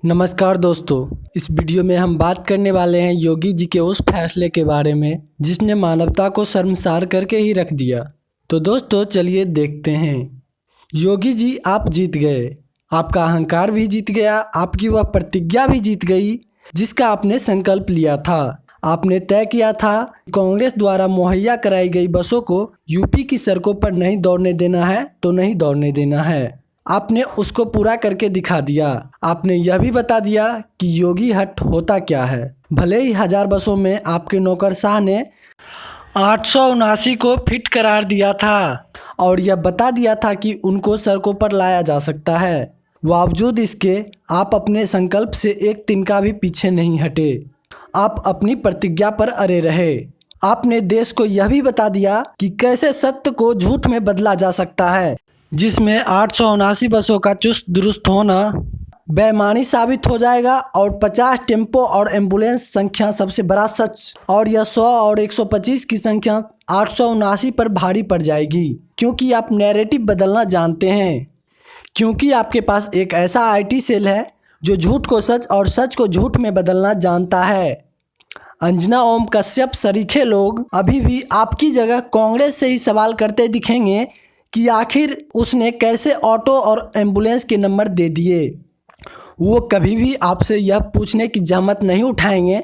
नमस्कार दोस्तों, इस वीडियो में हम बात करने वाले हैं योगी जी के उस फैसले के बारे में जिसने मानवता को शर्मसार करके ही रख दिया। तो दोस्तों चलिए देखते हैं। योगी जी आप जीत गए, आपका अहंकार भी जीत गया, आपकी वह प्रतिज्ञा भी जीत गई जिसका आपने संकल्प लिया था। आपने तय किया था कांग्रेस द्वारा मुहैया कराई गई बसों को यूपी की सड़कों पर नहीं दौड़ने देना है तो नहीं दौड़ने देना है। आपने उसको पूरा करके दिखा दिया। आपने यह भी बता दिया कि योगी हट होता क्या है। भले ही 1000 बसों में आपके नौकरशाह ने 879 को फिट करार दिया था और यह बता दिया था कि उनको सड़कों पर लाया जा सकता है। बावजूद इसके आप अपने संकल्प से एक तिनका भी पीछे नहीं हटे। आप अपनी प्रतिज्ञा पर अड़े रहे। आपने देश को यह भी बता दिया कि कैसे सत्य को झूठ में बदला जा सकता है, जिसमें 879 बसों का चुस्त दुरुस्त होना बेईमानी साबित हो जाएगा और 50 टेम्पो और एम्बुलेंस संख्या सबसे बड़ा सच, और यह 100 और 125 की संख्या 879 पर भारी पड़ जाएगी। क्योंकि आप नैरेटिव बदलना जानते हैं, क्योंकि आपके पास एक ऐसा आईटी सेल है जो झूठ को सच और सच को झूठ में बदलना जानता है। अंजना ओम कश्यप सरीखे लोग अभी भी आपकी जगह कांग्रेस से ही सवाल करते दिखेंगे कि आखिर उसने कैसे ऑटो और एम्बुलेंस के नंबर दे दिए। वो कभी भी आपसे यह पूछने की जहमत नहीं उठाएंगे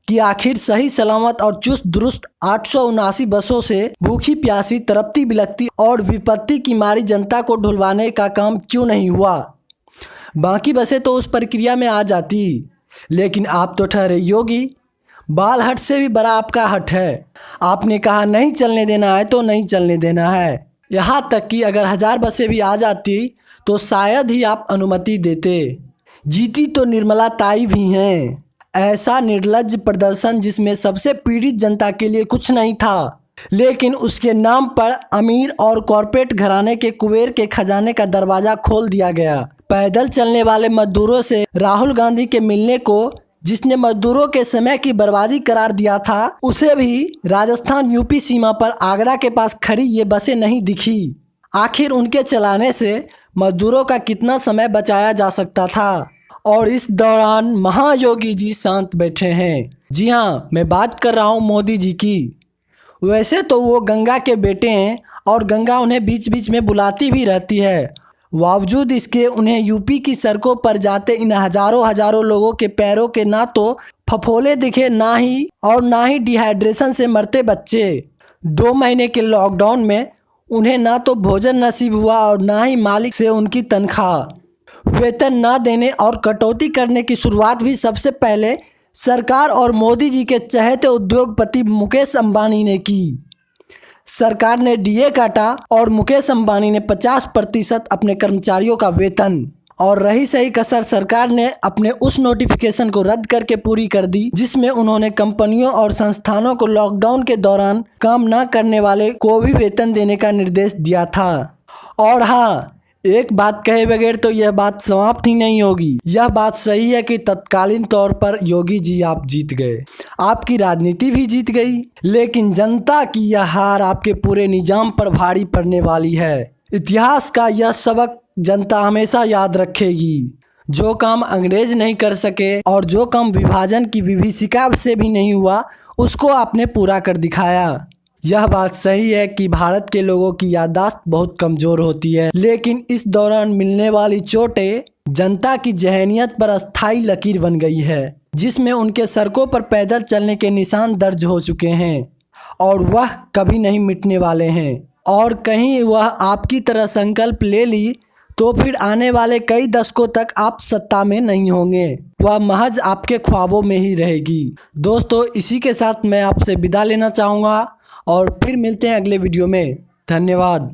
कि आखिर सही सलामत और चुस्त दुरुस्त 879 बसों से भूखी प्यासी तड़पती बिलखती और विपत्ति की मारी जनता को ढुलवाने का काम क्यों नहीं हुआ। बाकी बसें तो उस प्रक्रिया में आ जाती, लेकिन आप तो ठहरे योगी। बाल हट से भी बड़ा आपका हट है। आपने कहा नहीं चलने देना है तो नहीं चलने देना है। यहाँ तक कि अगर 1000 बसें भी आ जाती तो शायद ही आप अनुमति देते। जीती तो निर्मला ताई भी हैं। ऐसा निर्लज्ज प्रदर्शन जिसमें सबसे पीड़ित जनता के लिए कुछ नहीं था, लेकिन उसके नाम पर अमीर और कॉरपोरेट घराने के कुबेर के खजाने का दरवाज़ा खोल दिया गया। पैदल चलने वाले मजदूरों से राहुल गांधी के मिलने को, जिसने मजदूरों के समय की बर्बादी करार दिया था, उसे भी राजस्थान यूपी सीमा पर आगरा के पास खड़ी ये बसें नहीं दिखी। आखिर उनके चलाने से मजदूरों का कितना समय बचाया जा सकता था। और इस दौरान महायोगी जी शांत बैठे हैं। जी हाँ, मैं बात कर रहा हूँ मोदी जी की। वैसे तो वो गंगा के बेटे हैं और गंगा उन्हें बीच बीच में बुलाती भी रहती है। बावजूद इसके उन्हें यूपी की सड़कों पर जाते इन हजारों लोगों के पैरों के ना तो फफोले दिखे, ना ही डिहाइड्रेशन से मरते बच्चे। 2 महीने के लॉकडाउन में उन्हें ना तो भोजन नसीब हुआ और ना ही मालिक से उनकी तनख्वाह। वेतन ना देने और कटौती करने की शुरुआत भी सबसे पहले सरकार और मोदी जी के चहेते उद्योगपति मुकेश अंबानी ने की। सरकार ने डीए काटा और मुकेश अंबानी ने 50% अपने कर्मचारियों का वेतन, और रही सही कसर सरकार ने अपने उस नोटिफिकेशन को रद्द करके पूरी कर दी जिसमें उन्होंने कंपनियों और संस्थानों को लॉकडाउन के दौरान काम न करने वाले को भी वेतन देने का निर्देश दिया था। और हाँ, एक बात कहे बगैर तो यह बात समाप्त ही नहीं होगी। यह बात सही है कि तत्कालीन तौर पर योगी जी आप जीत गए, आपकी राजनीति भी जीत गई, लेकिन जनता की यह हार आपके पूरे निजाम पर भारी पड़ने वाली है। इतिहास का यह सबक जनता हमेशा याद रखेगी। जो काम अंग्रेज नहीं कर सके और जो काम विभाजन की विभीषिका से भी नहीं हुआ, उसको आपने पूरा कर दिखाया। यह बात सही है कि भारत के लोगों की याददाश्त बहुत कमज़ोर होती है, लेकिन इस दौरान मिलने वाली चोटें जनता की ज़हनियत पर अस्थायी लकीर बन गई है, जिसमें उनके सड़कों पर पैदल चलने के निशान दर्ज हो चुके हैं और वह कभी नहीं मिटने वाले हैं। और कहीं वह आपकी तरह संकल्प ले ली तो फिर आने वाले कई दशकों तक आप सत्ता में नहीं होंगे, वह महज आपके ख्वाबों में ही रहेगी। दोस्तों, इसी के साथ मैं आपसे विदा लेना चाहूँगा और फिर मिलते हैं अगले वीडियो में। धन्यवाद।